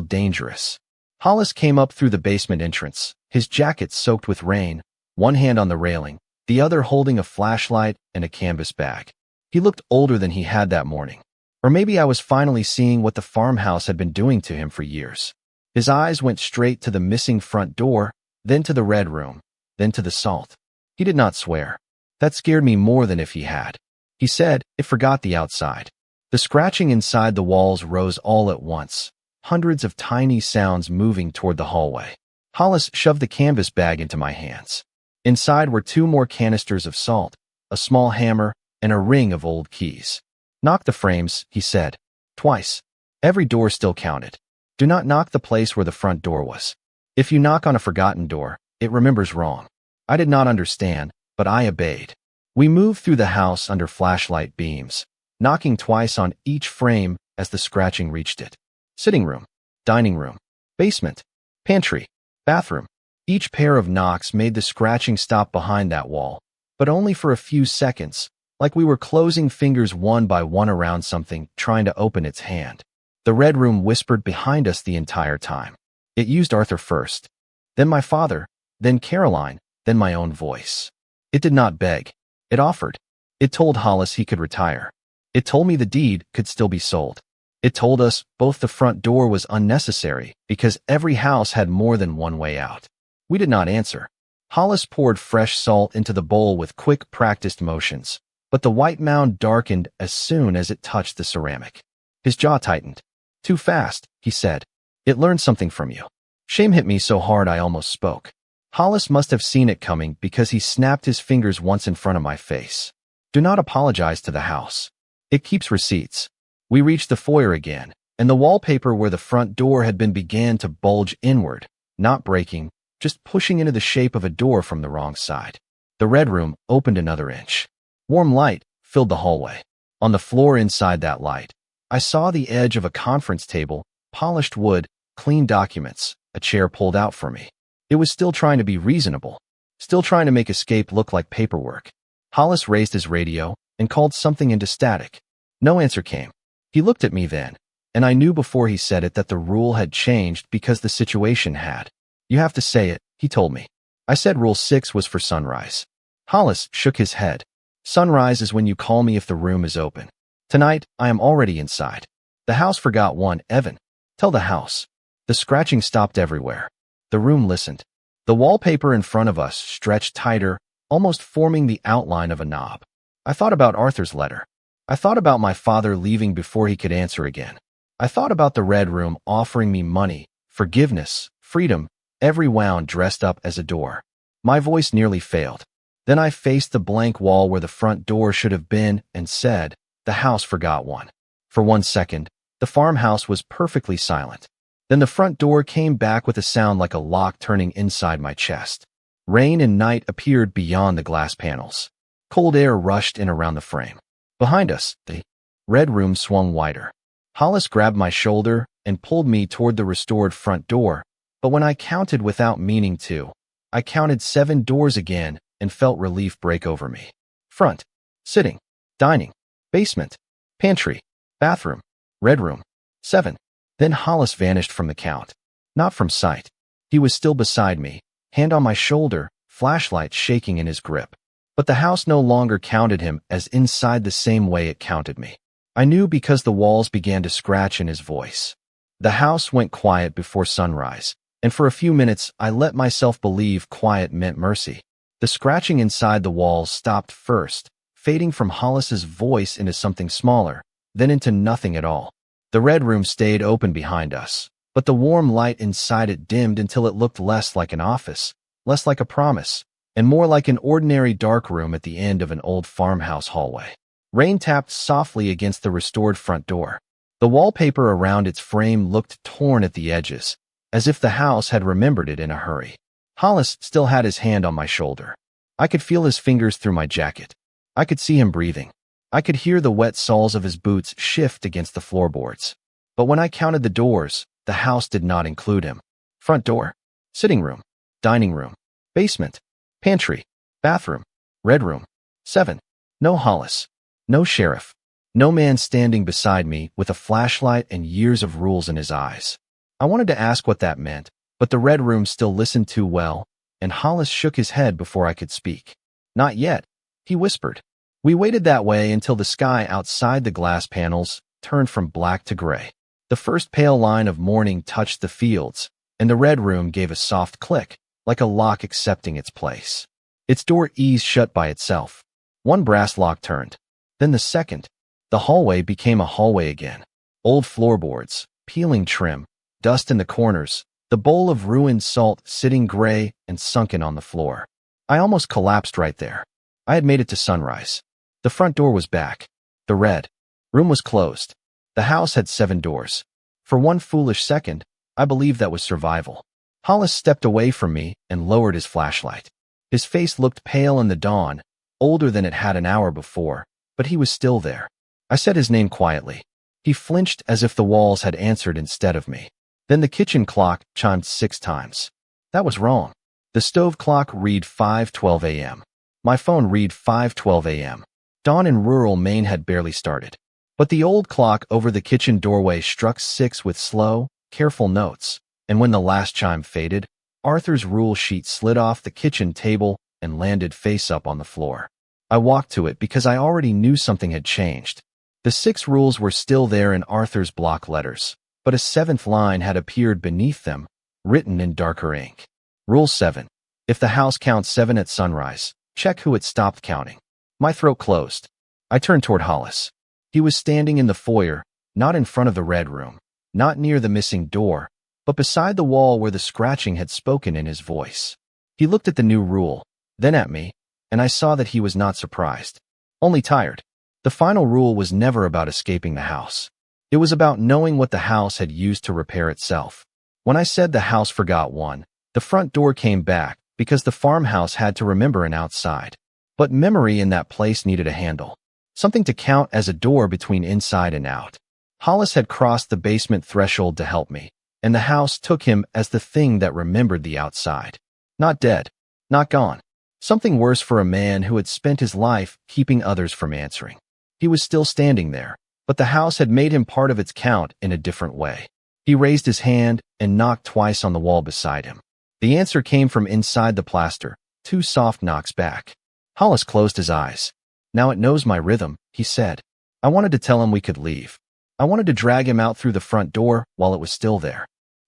dangerous. Hollis came up through the basement entrance, his jacket soaked with rain, one hand on the railing, the other holding a flashlight and a canvas bag. He looked older than he had that morning. Or maybe I was finally seeing what the farmhouse had been doing to him for years. His eyes went straight to the missing front door, then to the red room, then to the salt. He did not swear. That scared me more than if he had. He said, it forgot the outside. The scratching inside the walls rose all at once, hundreds of tiny sounds moving toward the hallway. Hollis shoved the canvas bag into my hands. Inside were 2 more canisters of salt, a small hammer, and a ring of old keys. Knock the frames, he said. Twice. Every door still counted. Do not knock the place where the front door was. If you knock on a forgotten door, it remembers wrong. I did not understand, but I obeyed. We moved through the house under flashlight beams, knocking twice on each frame as the scratching reached it. Sitting room, dining room, basement, pantry, bathroom. Each pair of knocks made the scratching stop behind that wall, but only for a few seconds, like we were closing fingers one by one around something, trying to open its hand. The red room whispered behind us the entire time. It used Arthur first, then my father, then Caroline, then my own voice. It did not beg. It offered. It told Hollis he could retire. It told me the deed could still be sold. It told us both the front door was unnecessary because every house had more than one way out. We did not answer. Hollis poured fresh salt into the bowl with quick, practiced motions, but the white mound darkened as soon as it touched the ceramic. His jaw tightened. Too fast, he said. It learned something from you. Shame hit me so hard I almost spoke. Hollis must have seen it coming because he snapped his fingers once in front of my face. Do not apologize to the house. It keeps receipts. We reached the foyer again, and the wallpaper where the front door had been began to bulge inward, not breaking, just pushing into the shape of a door from the wrong side. The red room opened another inch. Warm light filled the hallway. On the floor inside that light, I saw the edge of a conference table, polished wood, clean documents, a chair pulled out for me. It was still trying to be reasonable, still trying to make escape look like paperwork. Hollis raised his radio and called something into static. No answer came. He looked at me then, and I knew before he said it that the rule had changed because the situation had. You have to say it, he told me. I said Rule 6 was for sunrise. Hollis shook his head. Sunrise is when you call me if the room is open. Tonight, I am already inside. The house forgot one, Evan. Tell the house. The scratching stopped everywhere. The room listened. The wallpaper in front of us stretched tighter, almost forming the outline of a knob. I thought about Arthur's letter. I thought about my father leaving before he could answer again. I thought about the red room offering me money, forgiveness, freedom, every wound dressed up as a door. My voice nearly failed. Then I faced the blank wall where the front door should have been and said, the house forgot one. For 1 second, the farmhouse was perfectly silent. Then the front door came back with a sound like a lock turning inside my chest. Rain and night appeared beyond the glass panels. Cold air rushed in around the frame. Behind us, the red room swung wider. Hollis grabbed my shoulder and pulled me toward the restored front door, but when I counted without meaning to, I counted 7 doors again and felt relief break over me. Front, sitting, dining, basement, pantry, Bathroom. Red room. 7. Then Hollis vanished from the count. Not from sight. He was still beside me, hand on my shoulder, flashlight shaking in his grip. But the house no longer counted him as inside the same way it counted me. I knew because the walls began to scratch in his voice. The house went quiet before sunrise, and for a few minutes I let myself believe quiet meant mercy. The scratching inside the walls stopped first, fading from Hollis's voice into something smaller, then into nothing at all. The red room stayed open behind us, but the warm light inside it dimmed until it looked less like an office, less like a promise, and more like an ordinary dark room at the end of an old farmhouse hallway. Rain tapped softly against the restored front door. The wallpaper around its frame looked torn at the edges, as if the house had remembered it in a hurry. Hollis still had his hand on my shoulder. I could feel his fingers through my jacket. I could see him breathing. I could hear the wet soles of his boots shift against the floorboards. But when I counted the doors, the house did not include him. Front door, sitting room, dining room, basement, pantry, bathroom, red room. 7. No Hollis. No sheriff. No man standing beside me with a flashlight and years of rules in his eyes. I wanted to ask what that meant, but the red room still listened too well, and Hollis shook his head before I could speak. Not yet, he whispered. We waited that way until the sky outside the glass panels turned from black to gray. The first pale line of morning touched the fields, and the red room gave a soft click, like a lock accepting its place. Its door eased shut by itself. One brass lock turned. Then the second. The hallway became a hallway again. Old floorboards, peeling trim, dust in the corners, the bowl of ruined salt sitting gray and sunken on the floor. I almost collapsed right there. I had made it to sunrise. The front door was back. The red room was closed. The house had 7 doors. For one foolish second, I believed that was survival. Hollis stepped away from me and lowered his flashlight. His face looked pale in the dawn, older than it had an hour before, but he was still there. I said his name quietly. He flinched as if the walls had answered instead of me. Then the kitchen clock chimed 6 times. That was wrong. The stove clock read 5:12 a.m. My phone read 5:12 a.m. Dawn in rural Maine had barely started. But the old clock over the kitchen doorway struck 6 with slow, careful notes, and when the last chime faded, Arthur's rule sheet slid off the kitchen table and landed face up on the floor. I walked to it because I already knew something had changed. The 6 rules were still there in Arthur's block letters, but a 7th line had appeared beneath them, written in darker ink. Rule 7. If the house counts 7 at sunrise, check who it stopped counting. My throat closed. I turned toward Hollis. He was standing in the foyer, not in front of the red room, not near the missing door, but beside the wall where the scratching had spoken in his voice. He looked at the new rule, then at me, and I saw that he was not surprised, only tired. The final rule was never about escaping the house. It was about knowing what the house had used to repair itself. When I said the house forgot one, the front door came back because the farmhouse had to remember an outside. But memory in that place needed a handle, something to count as a door between inside and out. Hollis had crossed the basement threshold to help me, and the house took him as the thing that remembered the outside. Not dead, not gone. Something worse for a man who had spent his life keeping others from answering. He was still standing there, but the house had made him part of its count in a different way. He raised his hand and knocked twice on the wall beside him. The answer came from inside the plaster, 2 soft knocks back. Hollis closed his eyes. Now it knows my rhythm, he said. I wanted to tell him we could leave. I wanted to drag him out through the front door while it was still there,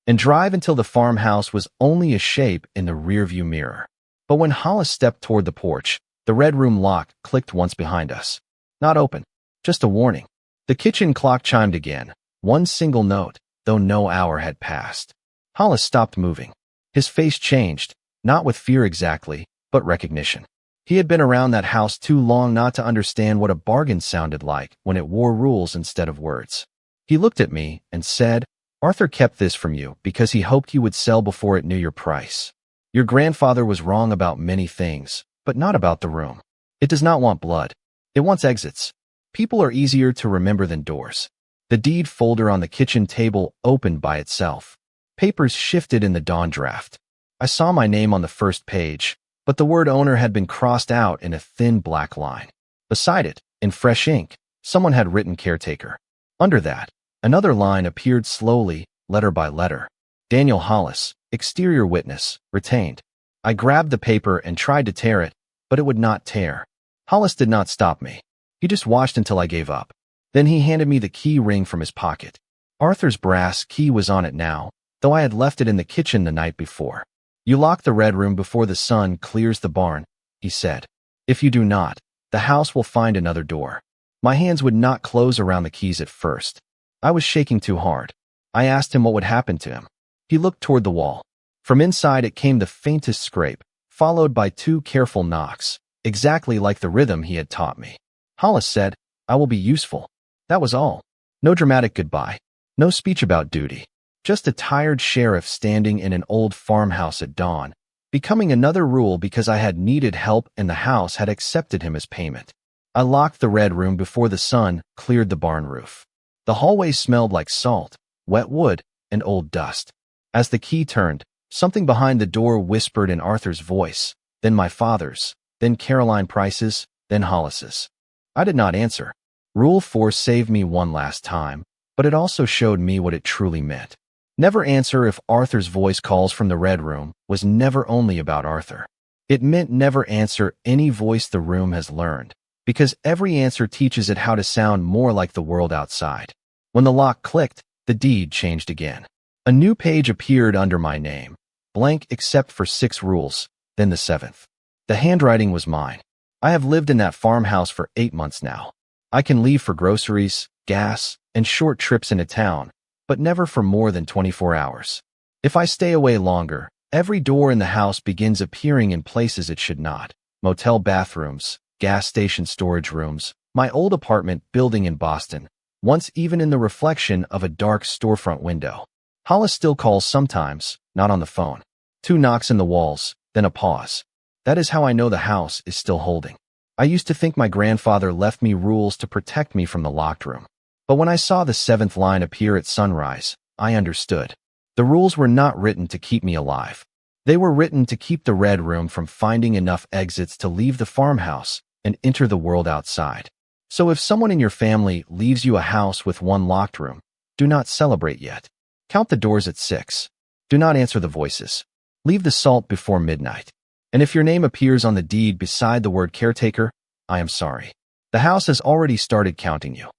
and drive until the farmhouse was only a shape in the rearview mirror. But when Hollis stepped toward the porch, the red room lock clicked once behind us. Not open, just a warning. The kitchen clock chimed again, one single note, though no hour had passed. Hollis stopped moving. His face changed, not with fear exactly, but recognition. He had been around that house too long not to understand what a bargain sounded like when it wore rules instead of words. He looked at me and said, Arthur kept this from you because he hoped you would sell before it knew your price. Your grandfather was wrong about many things, but not about the room. It does not want blood. It wants exits. People are easier to remember than doors. The deed folder on the kitchen table opened by itself. Papers shifted in the dawn draft. I saw my name on the first page, but the word owner had been crossed out in a thin black line. Beside it, in fresh ink, someone had written caretaker. Under that, another line appeared slowly, letter by letter. Daniel Hollis, exterior witness, retained. I grabbed the paper and tried to tear it, but it would not tear. Hollis did not stop me. He just watched until I gave up. Then he handed me the key ring from his pocket. Arthur's brass key was on it now, though I had left it in the kitchen the night before. You lock the red room before the sun clears the barn, he said. If you do not, the house will find another door. My hands would not close around the keys at first. I was shaking too hard. I asked him what would happen to him. He looked toward the wall. From inside it came the faintest scrape, followed by 2 careful knocks, exactly like the rhythm he had taught me. Hollis said, I will be useful. That was all. No dramatic goodbye. No speech about duty. Just a tired sheriff standing in an old farmhouse at dawn, becoming another rule because I had needed help and the house had accepted him as payment. I locked the red room before the sun cleared the barn roof. The hallway smelled like salt, wet wood, and old dust. As the key turned, something behind the door whispered in Arthur's voice, then my father's, then Caroline Price's, then Hollis's. I did not answer. Rule 4 saved me one last time, but it also showed me what it truly meant. Never answer if Arthur's voice calls from the red room was never only about Arthur. It meant never answer any voice the room has learned, because every answer teaches it how to sound more like the world outside. When the lock clicked, the deed changed again. A new page appeared under my name, blank except for 6 rules, then the 7th. The handwriting was mine. I have lived in that farmhouse for 8 months now. I can leave for groceries, gas, and short trips into town, but never for more than 24 hours. If I stay away longer, every door in the house begins appearing in places it should not. Motel bathrooms, gas station storage rooms, my old apartment building in Boston, once even in the reflection of a dark storefront window. Hollis still calls sometimes, not on the phone. 2 knocks in the walls, then a pause. That is how I know the house is still holding. I used to think my grandfather left me rules to protect me from the locked room. But when I saw the 7th line appear at sunrise, I understood. The rules were not written to keep me alive. They were written to keep the red room from finding enough exits to leave the farmhouse and enter the world outside. So if someone in your family leaves you a house with 1 locked room, do not celebrate yet. Count the doors at 6. Do not answer the voices. Leave the salt before midnight. And if your name appears on the deed beside the word caretaker, I am sorry. The house has already started counting you.